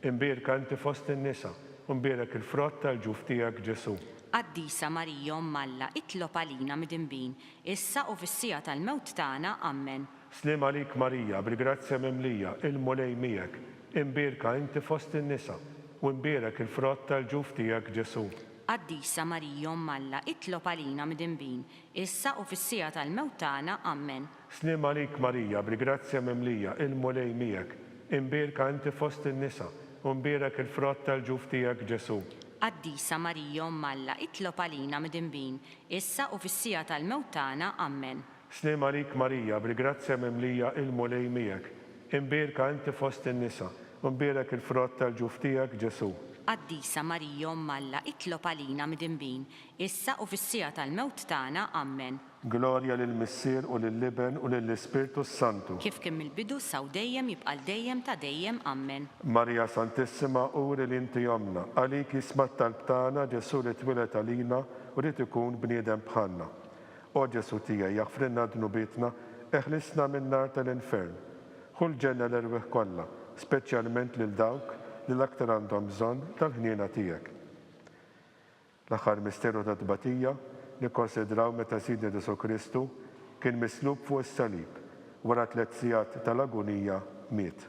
Imbierka inti fost in-nisa u imbierak il-frott tal-ġuf tiegħek Ġesu. Qaddisa Marija Umm Alla, itlob għalina midinbin, issa u fis-sija tal-mewt tagħna, Amen. Slim għalik Marija, bil-grazzja mimlija, il-mulej miegħek. Imbierka inti fost in-nisa u imbierak il-frott tal-ġuf tiegħek Ġesu. Qaddisa Marija Umm Alla, itlob għalina midinbin, issa u fis-sija tal-mewt tagħna, Amen. Slim għalik Marija, bil-grazzja mimlija, il-mulej miegħek, imbierka inti fost in-nisa, u mbierak il-frott tal-ġuf tiegħek Ġesu. Qaddisa Marija Umm Alla, itlob għalina mid-inbin, issa u fis-sija tal-mewt tagħna. Amen. Slim għalik Marija, bil-grazzja mimlija, il-mulej miegħek, imbierka inti fost in-nisa, u mbierak il-frott tal-ġuf tiegħek Ġesu. Qaddisa Marija Umm Alla, itlob għalina mid-inbin, issa u fis-sija tal-mewt tagħna. Amen. Glorja lill-Missier u lill-Liben u lill-Ispirtu Santu. Kif kien mill-bidu saw dejjem jibqal dejjem ta' dejjem. Amen. Marija Santissima, uri li inti jomna, għalik jismat tal-btana Ġesu li twilet għalina u li tikun bniedem bħalna. O Ġesu tiegħi jaħfrinna dnubitna, eħlisna minn nar tal-infern. Ħul ġenna l-erwieħ kollha, speċjalment lil dawk li l-aktar għandhom bżonn tal-ħniena tiegħek. L-aħħar misteru ta' tbatija nikkonsidraw meta Sidna Ġesu Kristu kien mislub fuq is-salib wara 3 sigħat tal-agonija miet.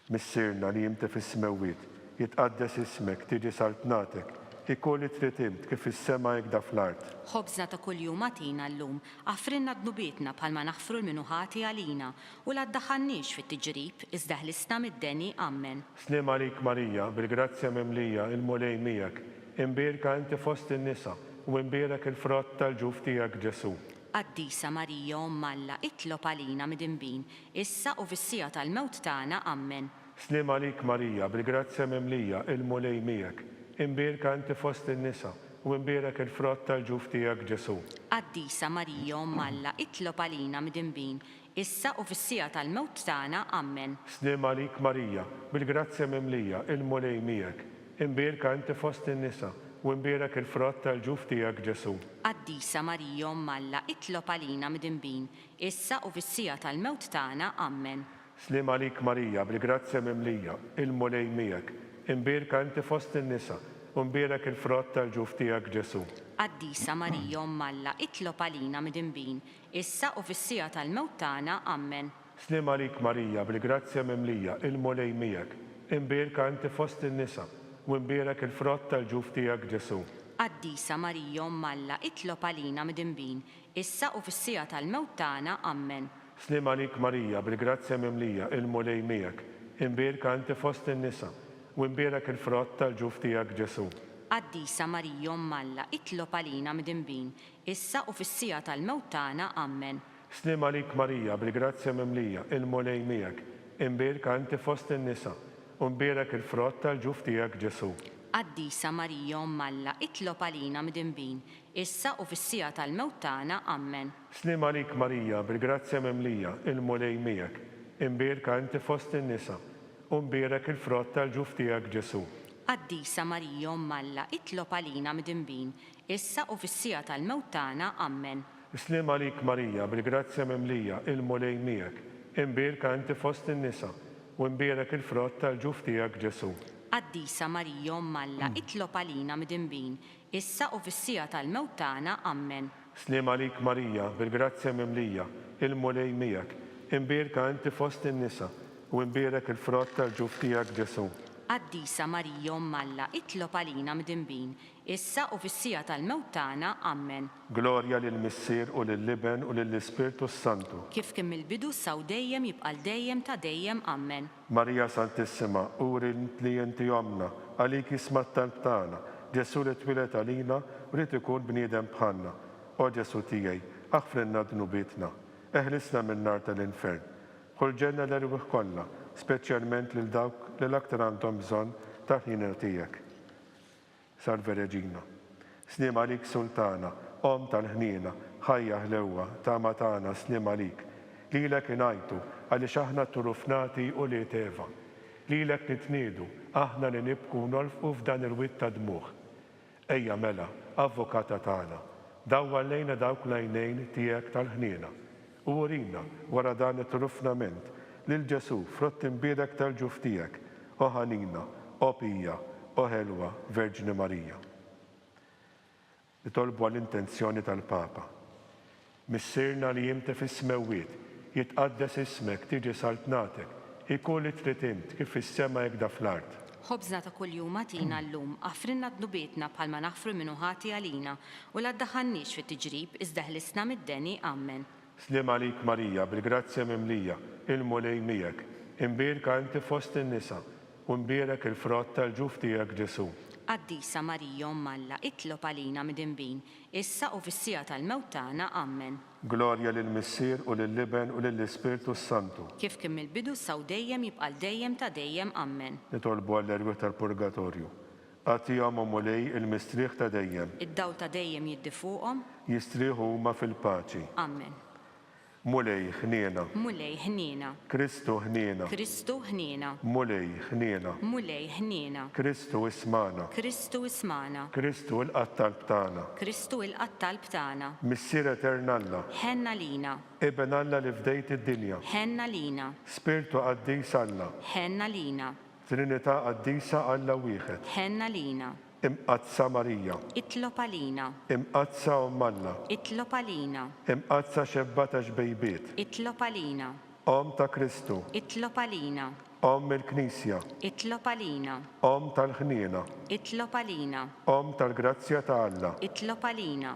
Missierna li jimti fis-smewwiet, jitqaddes ismek, tiġi saltnatek, ikun li tritimt kif is-sema jekk fl-art. Ħobżna ta' kuljum għatina llum, għafrinna dnubietna bħalma naħfru l-minuħati għalina u la ddaħħalniex fit-tiġrib iżda ħlisna mid-deni. Amen. Slim għalik Marija, bil-grazzja mimlija, il-mulej miegħek, imbierka inti fost in-nisa u imbierak il-frott tal-ġuf tiegħek Ġesu. Qaddisa Marija Umm Alla, itlob għalina mid-inbin, issa u fis-sija tal-mewt tagħna. Amen. Slim għalik Marija, bil-grazzja mimlija, il-mulej miegħek, imbierka inti fost in-nisa u imbierak il-frott tal-ġuf tiegħek Ġesu. Qaddisa Marija Umm Alla, itlob għalina mid-inbin, issa u fis-sija tal-mewt tagħna. Amen. Slim għalik Marija, bil-grazzja mimlija, il-mulej miegħek, imbierka inti fost in-nisa u imbierak il-frott tal-ġuf tiegħek Ġesu. Qaddisa Marija Umm Alla, itlob għalina mid-inbin, issa u fis-sija tal-mewt tagħna. Amen. Slim għalik Marija, bil-grazzja mimlija, il-mulej miegħek, imbierka inti fost in-nisa u imbierak il-frott tal-ġuf tiegħek Ġesu. Qaddisa Marija Umm Alla, itlob għalina mid-inbin, issa u fis-sija tal-mewt tagħna. Amen. Slim għalik Marija, bil-grazzja mimlija, il-mulej miegħek, imbierka inti fost in-nisa u imbierak il-frott tal-ġuf tiegħek Ġesu. Qaddisa Marija Umm Alla, itlob għalina mid-inbin, issa u fis-sija tal-mewt tagħna. Amen. Slim għalik Marija, bil-grazzja mimlija, il-mulej miegħek, imbierka inti fost in-nisa u imbierak il-frott tal-ġuf tiegħek Ġesu. Qaddisa Marija Umm Alla, itlob għalina mid-inbin, issa u fis-sija tal-mewt tagħna. Amen. Slim għalik Marija, bil-grazzja mimlija, il-mulej miegħek, imbierka inti fost in-nisa u imbierak il-frott tal-ġuf tiegħek Ġesu. Qaddisa Marija Umm Alla, itlob għalina mid-inbin, issa u fis-sija tal-mewt tagħna. Amen. Slim għalik Marija, bil-grazzja mimlija, il-mulej miegħek, imbierka inti fost in-nisa u imbierak il-frott tal-ġuf tiegħek Ġesu. Qaddisa Marija Umm Alla, itlob għalina mid-inbin, issa u fis-sija tal-mewt tagħna. Amen. Slim għalik Marija, bil-grazzja mimlija, il-mulej miegħek, imbierka inti fost in-nisa u imbierak il-frott tal-ġuf tiegħek Ġesu. Qaddisa Marija Umm Alla, itlob għalina mid-inbin, issa u fis-sija tal-mewt tagħna. Amen. Slim għalik Marija, bil-grazzja mimlija, il-mulej miegħek, imbierka inti fost in-nisa u imbierak il-frott tal-ġuf tiegħek Ġesu. Qaddisa Marija Umm Alla, itlob għalina mid-inbin, issa u fis-sija tal-mewt tagħna. Amen. Glorja lill-Missier u lill-Liben u lill-Ispirtu Santu. Kif kien mill-bidu saw dejjem jibqal dejjem ta' dejjem. Amen. Marija Santissima, uri li inti jomna, għalik jismat tal-btana, Ġesu li twilet għalina u li tikun bniedem bħalna. O Ġesu tiegħi, aħfrinna dnubietna, eħlisna minn nar tal-infern. Ħul ġenna l-erwieħ kollha, speċjalment lil dawk li l-aktar għandhom bżonn tal-ħniena tiegħek. Salve Reġina, slim għalik Sultana, Om tal-ħniena, ħajja ħlewwa, tama tagħna slim għalik. Lilek ingħajtu għaliex aħna turufnati u li teva. Lilek nitniedu, aħna li nibku nolfqu f'dan il-witt ta' dmuħ. Ejja mela, avvokata tagħna, dawwa lejna dawk l-għajnejn tiegħek tal-ħniena. U urina wara dan it-trufnament lil Ġesu frott imbierak tal-ġuf tiegħek, o ħanina, o pija, o ħelwa Verġni Marija. Nitolbu għall-intenzjoni tal-Papa. Missierna li jimti fis-smewwiet, jitqaddes ismek, tiġi saltnatek, ikun li tritimt kif is-sema jekk fl-art. Ħobżna ta' kuljum għatina llum, għafrinna d-nubietna bħalma naħfru minnu ħati għalina, u la ddaħħalniex fit-tiġrib, iżda ħlisna mid-deni, Amen. Slim għalik Marija, bil-grazzja mimlija, il-mulej miegħek, imbierka inti fost in-nisa, u mbierek il-frott tal-ġuf tiegħek Ġesu. Qaddisa Marija Malla, itlob għalina mid-imbin, issa u fis-sija tal-mewt tagħna, Amen. Glorja lill-Missier u lill-Liben u lill-Ispirtu Santu. Kif kien mill-bidu saw dejjem jibqal dejjem ta' dejjem, Amen. Nitolbu għall-erwi tal-Purgatorju. Għatihom mulej il-mistrieħ ta' dejjem. Id-daw ta' dejjem jiddi fuqhom, Jistrieħu huma fil-paċi. Amen. Mulej ħniena. Mulej ħniena, Kristu ħniena. Kristu ħniena, Mulej ħniena. mulej ħniena, Kristu ismana. Kristu ismana, Kristu il-qattal btana. Kristu il-qattal btana, Missier eternalla. ħenna lina, Eben Alla li fdejt id-dinja. ħenna lina, Spirtu qaddis Alla. ħenna lina, Trinità qaddisa Alla wieħed. ħenna lina, Imqazza Marija. itlob għalina, Imqazza Alla. itlob għalina, Imqazza xebba ta' xbejbiet. itlob għalina, Om ta' Kristu. itlob għalina, Om il-Knisja. itlob għalina, Om tal-ħniena. itlob għalina, Om tal-grazzja ta' Alla. itlob għalina,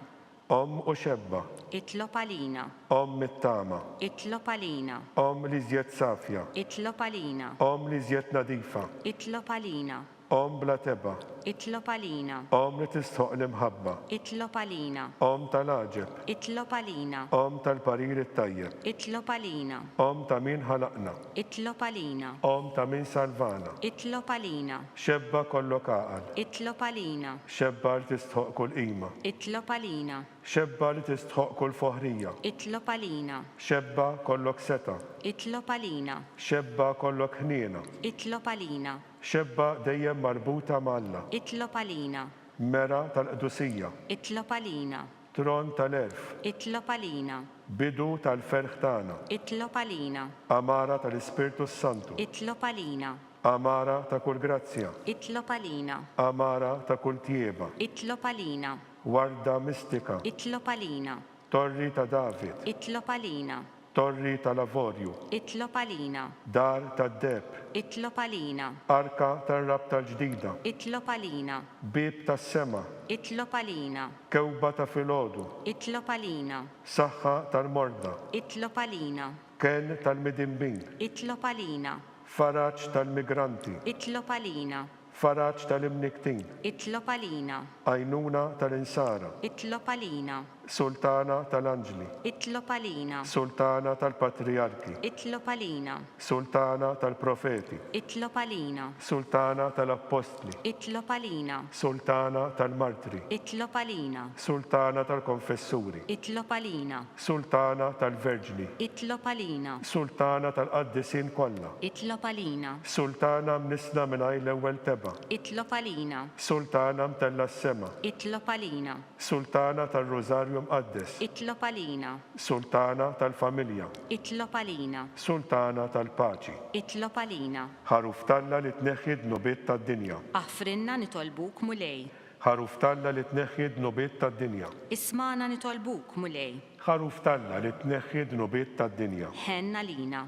Om u xebba. itlob għalina, Om mit-tama. itlob għalina, Om li zjed safja. itlob għalina, Om li zjed nadifa. itlob għalina, Om bla teba. itlob għalina, Om li tistħoq l-imħabba. itlob għalina, Om tal-aġeb. itlob għalina, Om tal-parir it-tajjeb. itlob għalina, Om ta' min ħalaqna. itlob għalina, Om ta' min salvana. itlob għalina, Xebba kollok għaqal. itlob għalina, Xebba li tistħoq kull qima. itlob għalina, Xebba li tistħoq kull foħrija. itlob għalina, Xebba kollok seta. itlob għalina, Xebba kollok ħniena. itlob għalina, Xebba dejjem marbuta malla. itlob għalina, Mera tal-qdusija. itlob għalina, Tron tal-erf. itlob għalina, Bidu tal-ferħ tagħna. itlob għalina, Amara tal-Ispirtu Santu. itlob għalina, Amara ta' kull grazzja. itlob għalina, Amara ta' kull tieba. itlob għalina, Warda mistika. itlob għalina, Torri ta' David. itlob għalina, Torri tal-Avorju. itlob għalina, Dar tad-Deb. itlob għalina, Arka tar-Rab tal-ġdida. itlob għalina, Bib tas-sema. itlob għalina, Kewba ta' filgħodu. itlob għalina, Saħħa tal-morda. itlob għalina, Ken tal-midimbin. itlob għalina, Faraġġ tal-migranti. itlob għalina, Faraġġ tal-imniktin. itlob għalina, Għajnuna tal-insara. itlob għalina, Sultana tal-Anġli. itlob għalina, Sultana tal-Patriarki. itlob għalina, Sultana tal-Profeti. itlob għalina, Sultana tal-Apostli. itlob għalina, Sultana tal-Martri. itlob għalina, Sultana tal-Konfessuri. itlob għalina, Sultana tal-Verġni. itlob għalina, Sultana tal-Qaddisin kollha. itlob għalina, Sultana mnisna minn l-ewwel teba. itlob għalina, Sultana mtella s-sema. itlob għalina, Sultana tal-Rożarju Mqaddes. itlob għalina, Sultana tal-Familja. itlob għalina, Sultana tal-Paċi. itlob għalina, Ħaruf talla li tneħħid nubiet tad-dinja. aħfrinna nitolbuk mulej, Ħaruf talla li tneħħid nubiet tad-dinja. ismana nitolbuk mulej, Ħaruf talla li tneħħid nubiet tad-dinja. ħenna lina,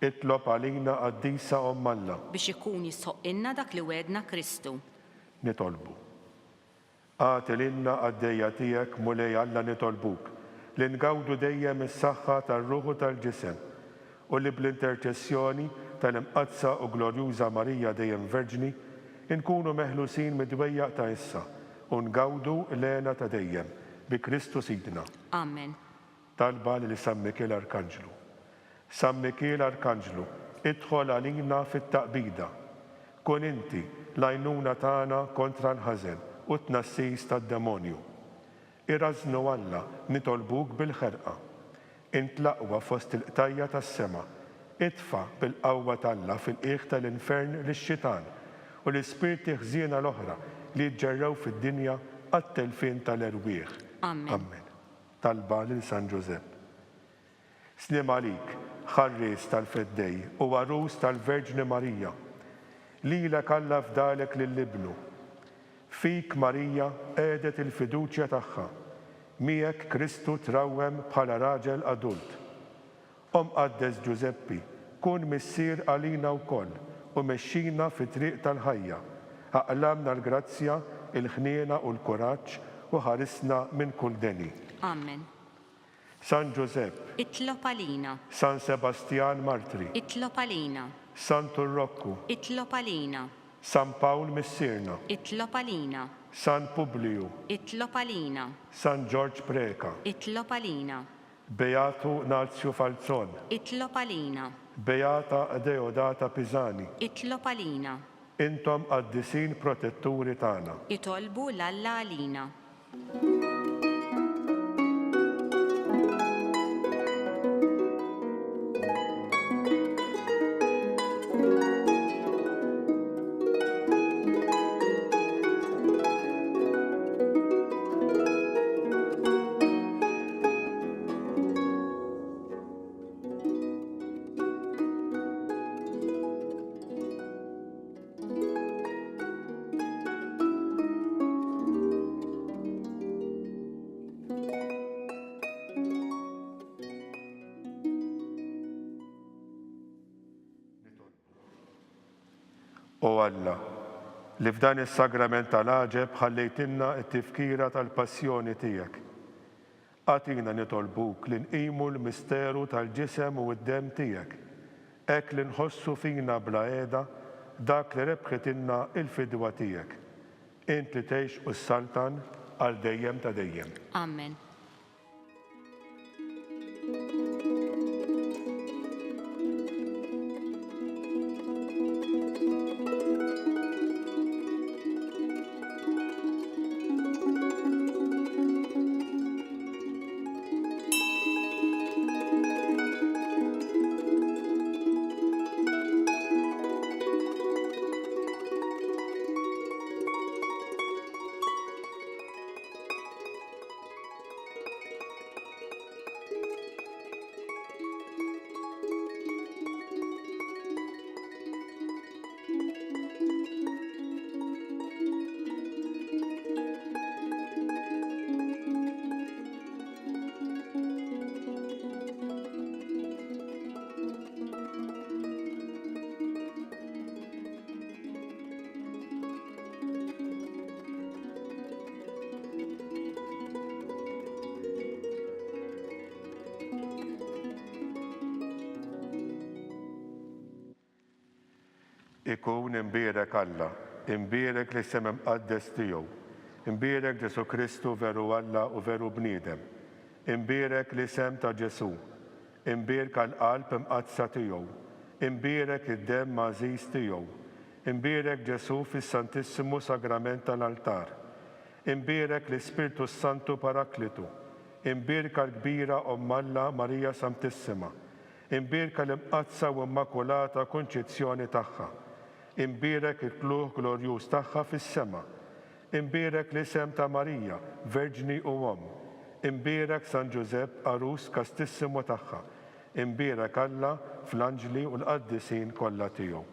Itlob għalina qaddisa Alla. biex ikun jisħoqilna dak li wedna Kristu. Nitolbu. Għatililna għaddejja tiegħek mulej Alla nitolbuk li ngawdu dejjem is-saħħa tar-ruħu tal-ġisem u li bl-interċessjoni tal-imqazza u glorjuża Marija dejjem Verġni inkunu meħlusin mid-dwejjaq ta' issa u ngawdu l-għena ta' dejjem bi Kristu Sidna. Amen. Talba li San Mikiel Arkanġlu. San Mikiel Arkanġlu, idħol għalina fit-taqbida. Kun inti l-għajnuna tagħna kontra l-ħażen u t-nassis tad-demonju. Irażnu Alla nitolbuk bil-ħerqa. Intlaqwa fost il-qtajja tas-sema. Idfa bil-qawwa t'Alla fil-qiegħ tal-infern lix-xitan u l-ispirti ħżiena l-oħra li ġġerrew fid-dinja għat-telfin tal-erwieħ. Amen. Amen. Talba lil San Ġusepp. Slim għalik, ħarris tal-feddej u għarus tal-Verġni Marija. Lilek Alla fdalek lill-ibnu. Fik Marija għedet il-fiduċja tagħha. Miegħek Kristu trawwem bħala raġel adult. Qaddes Ġuseppi, kun missier għalina wkoll u mexxina fi triq tal-ħajja. Aqlamna l-grazzja, il-ħniena u l-kuraġġ u ħarisna minn kull deni. Amen. San Giuseppe, Itlob għalina. San Sebastian Martri, Itlob għalina. San Turrokku, Itlob għalina. San Pawl Missirna, Itlob għalina. San Publiu, Itlob għalina. San George Preka, Itlob għalina. Beatu Nazio Falzon, Itlob għalina. Beata Deodata Pisani, Itlob għalina. intom qaddisin protetturi tagħna. Itolbu l-Alla għalina. O Alla, li f'dan is-sagrament tal-għaġeb ħallejtinna t-tifkira tal-passjoni tiegħek. Għatina nitolbuk li nqimu l-misteru tal-ġisem u d-dem tiegħek, hekk li nħossu fina bla qiegħda dak li rebħitilna il-fidwa tiegħek. Int li tgħix u s-saltan għal dejjem ta' dejjem. Amen. Ikun imbierek Alla, imbierek li semem qaddes tiegħu, imbierek Ġesu Kristu veru Alla u veru bniedem, imbierek li sem ta' Ġesu, imbierek għal-qalb imqazza tiegħu, imbierek id-dem mażiż tiegħu, imbierek Ġesu fis-Santissimu Sagrament tal-altar, imbierek l-Ispirtu Santu Paraklitu, imbierek l-kbira Alla Marija Santissima, imbierek l-imqazza u immakulata konċizzjoni tagħha, imbierek il-kluħ glorjuż tagħha fis-sema, imbierek l-isem ta' Marija, Verġni u Om, imbierek San Giuseppe Arus Kastissimu tagħha, imbierek Alla fl-anġli u l-qaddisin kollha tiegħu.